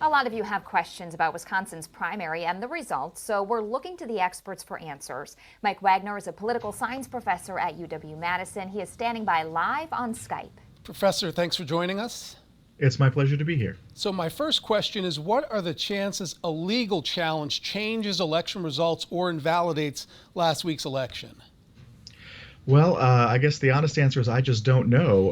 A lot of you have questions about Wisconsin's primary and the results, so we're looking to the experts for answers. Mike Wagner is a political science professor at UW-Madison. He is standing by live on Skype. Professor, thanks for joining us. It's my pleasure to be here. So my first question is, what are the chances a legal challenge changes election results or invalidates last week's election? Well, I guess the honest answer is I just don't know.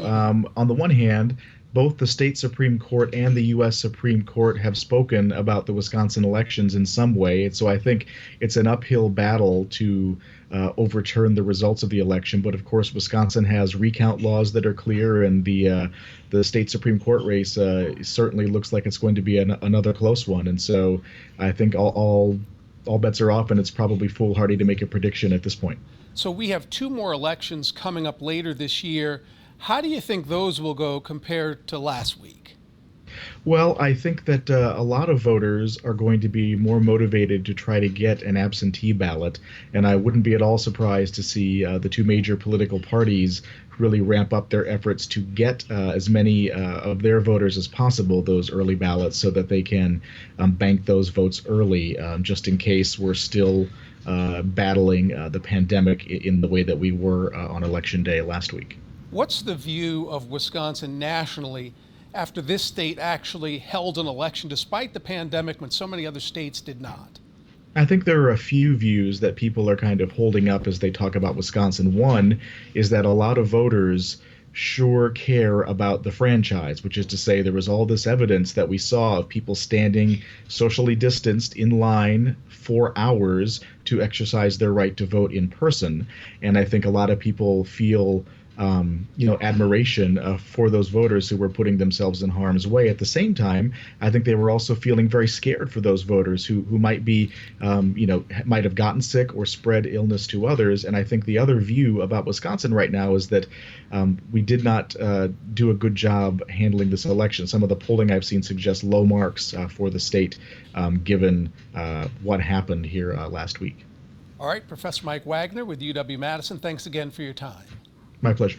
On the one hand, both the state Supreme Court and the U.S. Supreme Court have spoken about the Wisconsin elections in some way. And so I think it's an uphill battle to overturn the results of the election. But of course, Wisconsin has recount laws that are clear, and the state Supreme Court race certainly looks like it's going to be another close one. And so I think all bets are off, and it's probably foolhardy to make a prediction at this point. So we have two more elections coming up later this year. How do you think those will go compared to last week? Well, I think that a lot of voters are going to be more motivated to try to get an absentee ballot, and I wouldn't be at all surprised to see the two major political parties really ramp up their efforts to get as many of their voters as possible those early ballots so that they can bank those votes early, just in case we're still battling the pandemic in the way that we were on Election Day last week. What's the view of Wisconsin nationally after this state actually held an election despite the pandemic when so many other states did not? I think there are a few views that people are kind of holding up as they talk about Wisconsin. One is that a lot of voters sure care about the franchise, which is to say there was all this evidence that we saw of people standing socially distanced in line for hours to exercise their right to vote in person. And I think a lot of people feel admiration for those voters who were putting themselves in harm's way. At the same time, I think they were also feeling very scared for those voters who might be, might have gotten sick or spread illness to others. And I think the other view about Wisconsin right now is that we did not do a good job handling this election. Some of the polling I've seen suggests low marks for the state, given what happened here last week. All right, Professor Mike Wagner with UW-Madison, thanks again for your time. My pleasure.